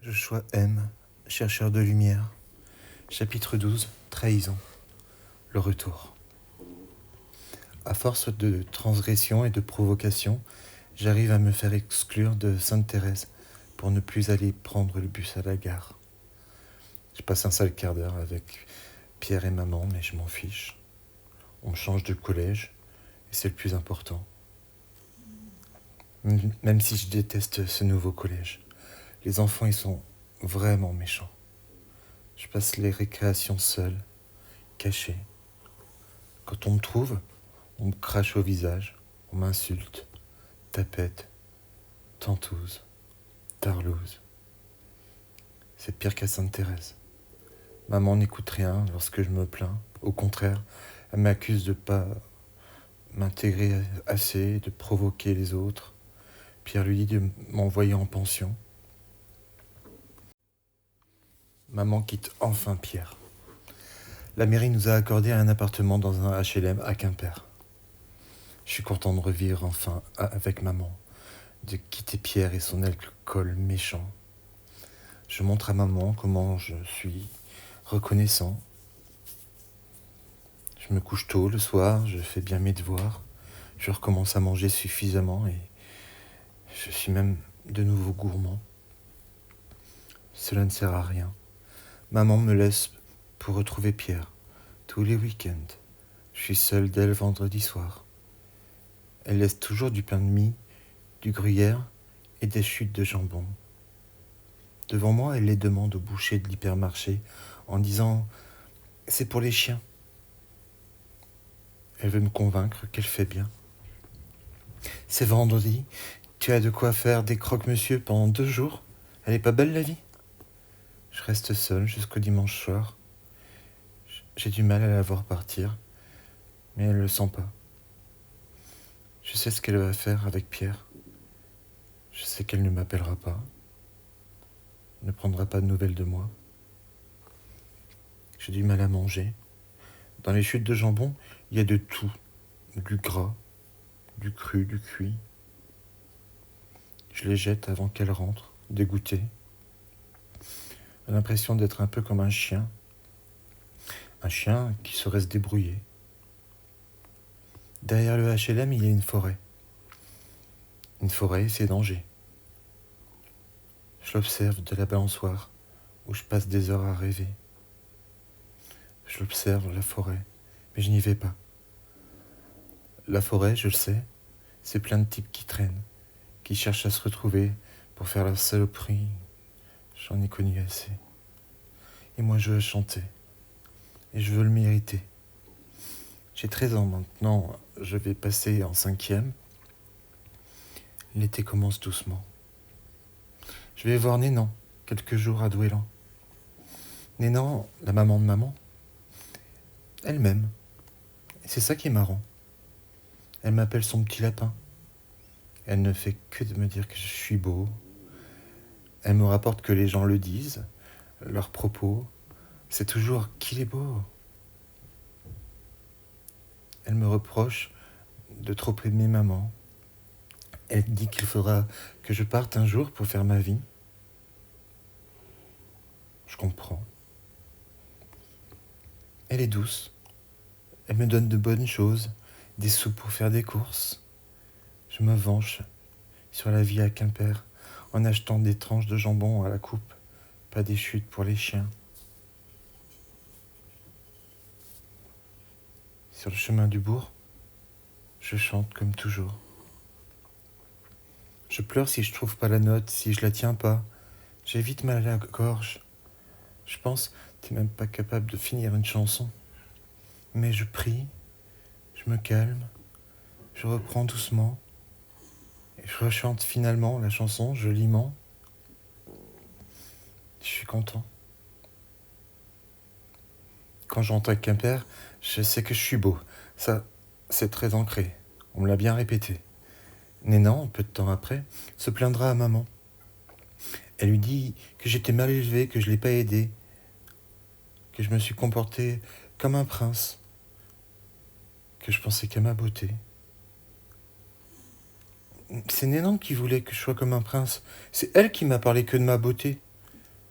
Joshua M., chercheur de lumière. Chapitre 12, trahison. Le retour. À force de transgression et de provocation, j'arrive à me faire exclure de Sainte-Thérèse pour ne plus aller prendre le bus à la gare. Je passe un sale quart d'heure avec Pierre et maman, mais je m'en fiche. On me change de collège, et c'est le plus important. Même si je déteste ce nouveau collège. Les enfants, ils sont vraiment méchants. Je passe les récréations seul, caché. Quand on me trouve, on me crache au visage, on m'insulte, tapette, tantouse, tarlouse. C'est pire qu'à Sainte-Thérèse. Maman n'écoute rien lorsque je me plains. Au contraire, elle m'accuse de pas m'intégrer assez, de provoquer les autres. Pierre lui dit de m'envoyer en pension. Maman quitte enfin Pierre. La mairie nous a accordé un appartement dans un HLM à Quimper. Je suis content de revivre enfin avec maman, de quitter Pierre et son alcool méchant. Je montre à maman comment je suis reconnaissant. Je me couche tôt le soir, je fais bien mes devoirs, je recommence à manger suffisamment et je suis même de nouveau gourmand. Cela ne sert à rien. Maman me laisse pour retrouver Pierre tous les week-ends. Je suis seul dès le vendredi soir. Elle laisse toujours du pain de mie, du gruyère et des chutes de jambon. Devant moi, elle les demande au boucher de l'hypermarché en disant « c'est pour les chiens ». Elle veut me convaincre qu'elle fait bien. C'est vendredi, tu as de quoi faire des croque-monsieur pendant 2 jours. Elle est pas belle la vie ? Je reste seul jusqu'au dimanche soir. J'ai du mal à la voir partir, mais elle le sent pas. Je sais ce qu'elle va faire avec Pierre. Je sais qu'elle ne m'appellera pas, ne prendra pas de nouvelles de moi. J'ai du mal à manger. Dans les chutes de jambon, il y a de tout. Du gras, du cru, du cuit. Je les jette avant qu'elle rentre, dégoûtée. J'ai l'impression d'être un peu comme un chien qui saurait se débrouiller. Derrière le HLM, il y a une forêt. Une forêt, c'est danger. Je l'observe de la balançoire, où je passe des heures à rêver. Je l'observe, la forêt, mais je n'y vais pas. La forêt, je le sais, c'est plein de types qui traînent, qui cherchent à se retrouver pour faire la saloperie. J'en ai connu assez. Et moi, je veux chanter. Et je veux le mériter. J'ai 13 ans maintenant, je vais passer en 5e. L'été commence doucement. Je vais voir Nénan, quelques jours à Douélan. Nénan, la maman de maman, elle m'aime. Et c'est ça qui est marrant. Elle m'appelle son petit lapin. Elle ne fait que de me dire que je suis beau. Elle me rapporte que les gens le disent, leurs propos. C'est toujours qu'il est beau. Elle me reproche de trop aimer maman. Elle dit qu'il faudra que je parte un jour pour faire ma vie. Je comprends. Elle est douce. Elle me donne de bonnes choses, des sous pour faire des courses. Je me venge sur la vie à Quimper en achetant des tranches de jambon à la coupe, pas des chutes pour les chiens. Sur le chemin du bourg, je chante comme toujours. Je pleure si je trouve pas la note, si je la tiens pas. J'ai vite mal à la gorge. Je pense que t'es même pas capable de finir une chanson. Mais je prie, je me calme, je reprends doucement, et je rechante finalement la chanson joliment. Je suis content. Quand j'entre à Quimper, je sais que je suis beau. Ça, c'est très ancré. On me l'a bien répété. Nénan, peu de temps après, se plaindra à maman. Elle lui dit que j'étais mal élevé, que je l'ai pas aidé, que je me suis comporté comme un prince, que je pensais qu'à ma beauté. C'est Nénan qui voulait que je sois comme un prince. C'est elle qui m'a parlé que de ma beauté.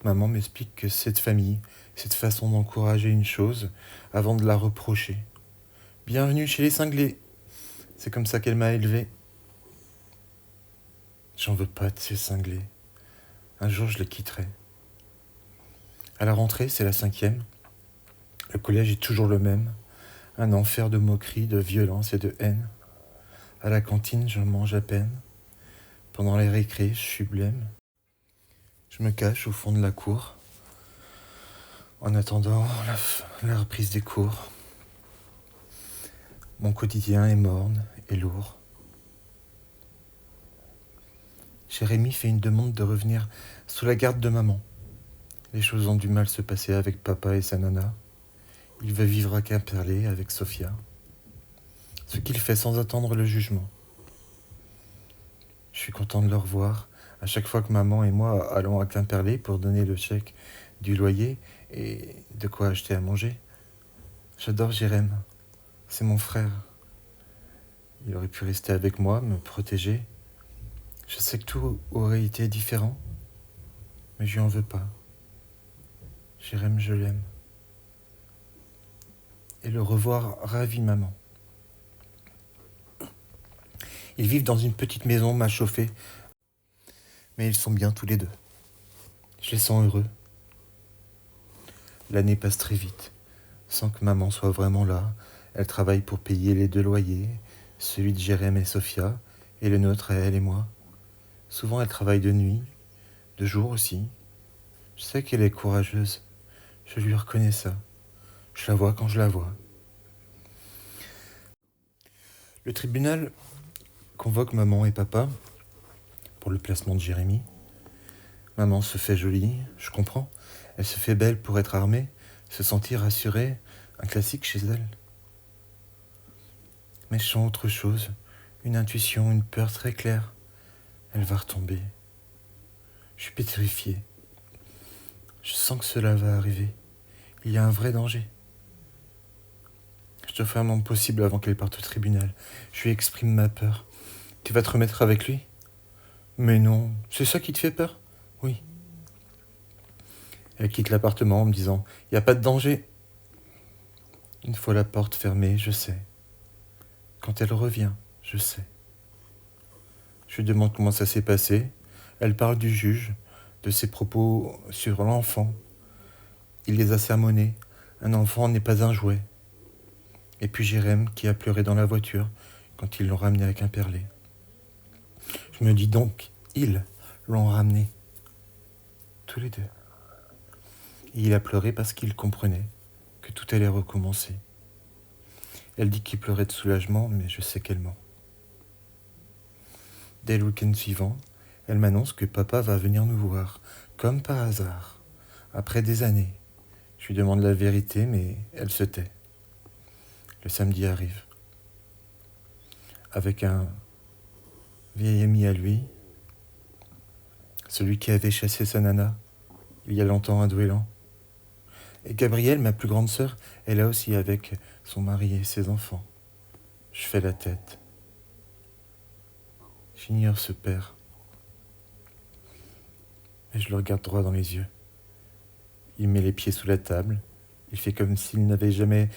Maman m'explique que cette famille, cette façon d'encourager une chose avant de la reprocher. Bienvenue chez les cinglés. C'est comme ça qu'elle m'a élevé. J'en veux pas de ces cinglés. Un jour, je les quitterai. À la rentrée, c'est la 5e. Le collège est toujours le même. Un enfer de moqueries, de violence et de haine. À la cantine, je mange à peine. Pendant les récrés, je suis blême. Je me cache au fond de la cour. En attendant la reprise des cours. Mon quotidien est morne et lourd. Jérémy fait une demande de revenir sous la garde de maman. Les choses ont du mal se passer avec papa et sa nana. Il veut vivre à Quimperlé avec Sophia. Ce qu'il fait sans attendre le jugement. Je suis content de le revoir à chaque fois que maman et moi allons à Quimperlé pour donner le chèque du loyer et de quoi acheter à manger. J'adore Jérém. C'est mon frère. Il aurait pu rester avec moi, me protéger. Je sais que tout aurait été différent, mais je lui en veux pas. Jérém, je l'aime. Et le revoir ravit maman. Ils vivent dans une petite maison mal chauffée, mais ils sont bien tous les deux. Je les sens heureux. L'année passe très vite, sans que maman soit vraiment là. Elle travaille pour payer les 2 loyers, celui de Jérém et Sophia, et le nôtre à elle et moi. Souvent elle travaille de nuit, de jour aussi. Je sais qu'elle est courageuse. Je lui reconnais ça. Je la vois quand je la vois. Le tribunal convoque maman et papa pour le placement de Jérémy. Maman se fait jolie, je comprends. Elle se fait belle pour être armée, se sentir rassurée, un classique chez elle. Mais je sens autre chose, une intuition, une peur très claire. Elle va retomber. Je suis pétrifié. Je sens que cela va arriver. Il y a un vrai danger. Je dois faire mon possible avant qu'elle parte au tribunal. Je lui exprime ma peur. Tu vas te remettre avec lui ? Mais non, c'est ça qui te fait peur ? Oui. Elle quitte l'appartement en me disant « Il n'y a pas de danger ». Une fois la porte fermée, je sais. Quand elle revient, je sais. Je lui demande comment ça s'est passé. Elle parle du juge, de ses propos sur l'enfant. Il les a sermonnés. Un enfant n'est pas un jouet. Et puis Jérém qui a pleuré dans la voiture quand ils l'ont ramené à Quimperlé. Je me dis donc, ils l'ont ramené. Tous les deux. Et il a pleuré parce qu'il comprenait que tout allait recommencer. Elle dit qu'il pleurait de soulagement, mais je sais qu'elle ment. Dès le week-end suivant, elle m'annonce que papa va venir nous voir, comme par hasard, après des années. Je lui demande la vérité, mais elle se tait. Le samedi arrive. Avec un vieil ami à lui, celui qui avait chassé sa nana, il y a longtemps à Douélan. Et Gabrielle, ma plus grande sœur, est là aussi avec son mari et ses enfants. Je fais la tête. J'ignore ce père. Mais je le regarde droit dans les yeux. Il met les pieds sous la table. Il fait comme s'il n'avait jamais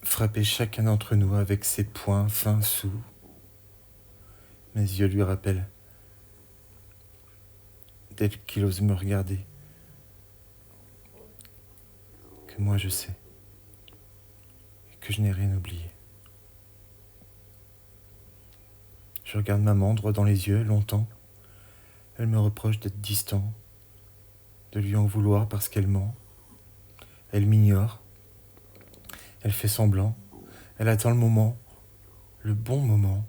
frappé chacun d'entre nous avec ses poings fins sous. Mes yeux lui rappellent, dès qu'il ose me regarder, que moi je sais et que je n'ai rien oublié. Je regarde maman droit dans les yeux longtemps. Elle me reproche d'être distant, de lui en vouloir parce qu'elle ment. Elle m'ignore. Elle fait semblant. Elle attend le moment, le bon moment,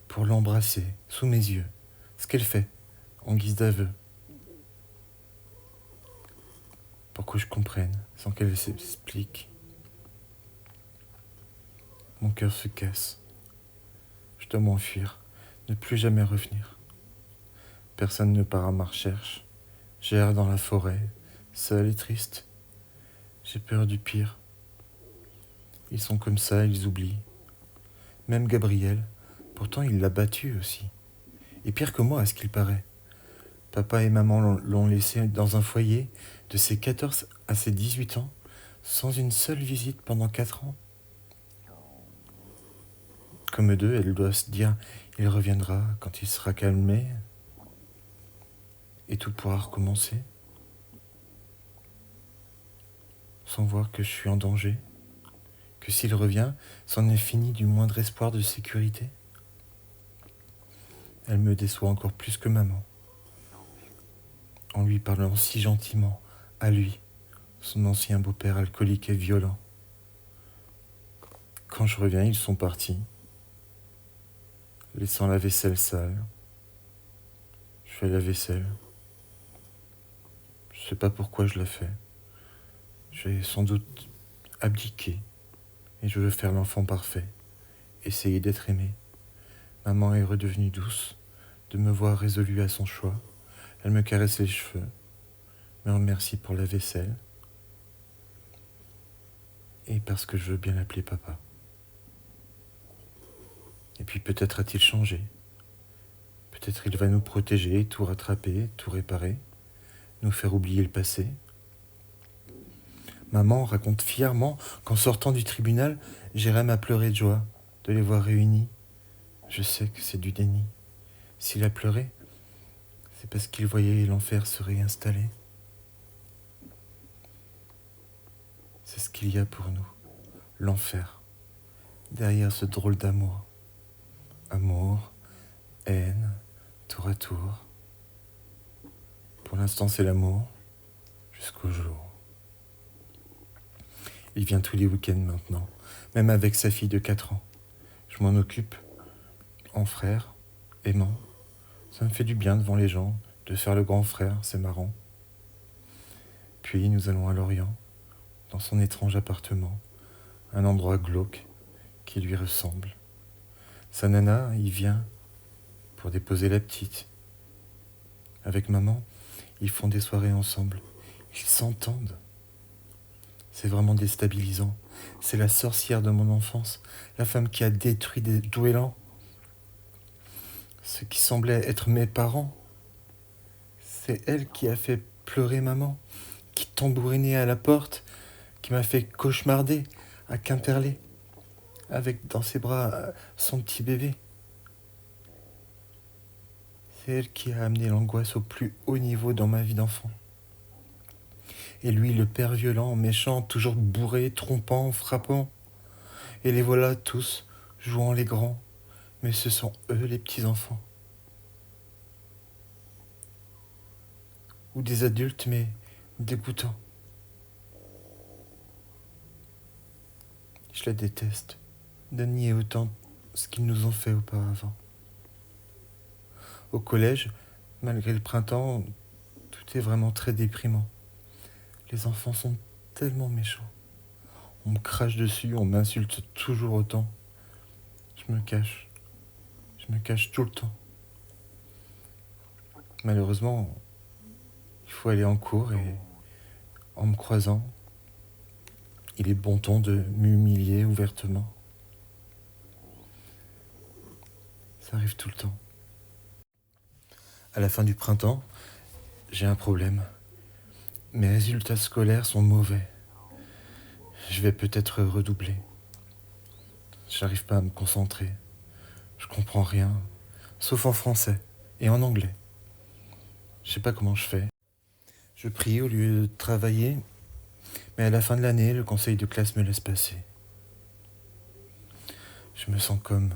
pour l'embrasser sous mes yeux. Ce qu'elle fait, en guise d'aveu. Pour que je comprenne, sans qu'elle s'explique. Mon cœur se casse. Je dois m'enfuir, ne plus jamais revenir. Personne ne part à ma recherche. J'erre dans la forêt, seul et triste. J'ai peur du pire. Ils sont comme ça, ils oublient. Même Gabriel, pourtant il l'a battu aussi. Et pire que moi, à ce qu'il paraît. Papa et maman l'ont laissé dans un foyer de ses 14 à ses 18 ans, sans une seule visite pendant 4 ans. Comme eux deux, elle doit se dire « il reviendra quand il sera calmé » et tout pourra recommencer, sans voir que je suis en danger, que s'il revient, c'en est fini du moindre espoir de sécurité. Elle me déçoit encore plus que maman, en lui parlant si gentiment, à lui, son ancien beau-père alcoolique et violent. Quand je reviens, ils sont partis, laissant la vaisselle sale. Je fais la vaisselle. Je sais pas pourquoi je la fais. J'ai sans doute abdiqué et je veux faire l'enfant parfait, essayer d'être aimé. Maman est redevenue douce, de me voir résolue à son choix. Elle me caresse les cheveux, me remercie pour la vaisselle et parce que je veux bien l'appeler papa. Et puis peut-être a-t-il changé. Peut-être il va nous protéger, tout rattraper, tout réparer, nous faire oublier le passé. Maman raconte fièrement qu'en sortant du tribunal, Jérém a pleuré de joie de les voir réunis. Je sais que c'est du déni. S'il a pleuré, c'est parce qu'il voyait l'enfer se réinstaller. C'est ce qu'il y a pour nous, l'enfer, derrière ce drôle d'amour. Amour, haine, tour à tour. Pour l'instant, c'est l'amour, jusqu'au jour. Il vient tous les week-ends maintenant, même avec sa fille de 4 ans. Je m'en occupe, en frère, aimant. Ça me fait du bien devant les gens, de faire le grand frère, c'est marrant. Puis nous allons à Lorient, dans son étrange appartement, un endroit glauque qui lui ressemble. Sa nana y vient pour déposer la petite. Avec maman, ils font des soirées ensemble. Ils s'entendent. C'est vraiment déstabilisant. C'est la sorcière de mon enfance, la femme qui a détruit des Douélans. Ce qui semblait être mes parents. C'est elle qui a fait pleurer maman, qui tambourinait à la porte, qui m'a fait cauchemarder à Quimperlé, avec dans ses bras son petit bébé. C'est elle qui a amené l'angoisse au plus haut niveau dans ma vie d'enfant. Et lui, le père violent, méchant, toujours bourré, trompant, frappant. Et les voilà tous, jouant les grands, mais ce sont eux les petits-enfants. Ou des adultes, mais dégoûtants. Je la déteste, de nier autant ce qu'ils nous ont fait auparavant. Au collège, malgré le printemps, tout est vraiment très déprimant. Les enfants sont tellement méchants. On me crache dessus, on m'insulte toujours autant. Je me cache tout le temps. Malheureusement, il faut aller en cours et en me croisant, il est bon ton de m'humilier ouvertement. Ça arrive tout le temps. À la fin du printemps, j'ai un problème. Mes résultats scolaires sont mauvais. Je vais peut-être redoubler. J'arrive pas à me concentrer. Je comprends rien, sauf en français et en anglais. Je sais pas comment je fais. Je prie au lieu de travailler, mais à la fin de l'année, le conseil de classe me laisse passer. Je me sens comme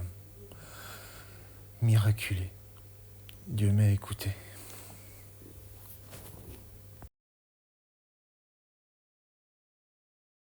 miraculé. Dieu m'a écouté.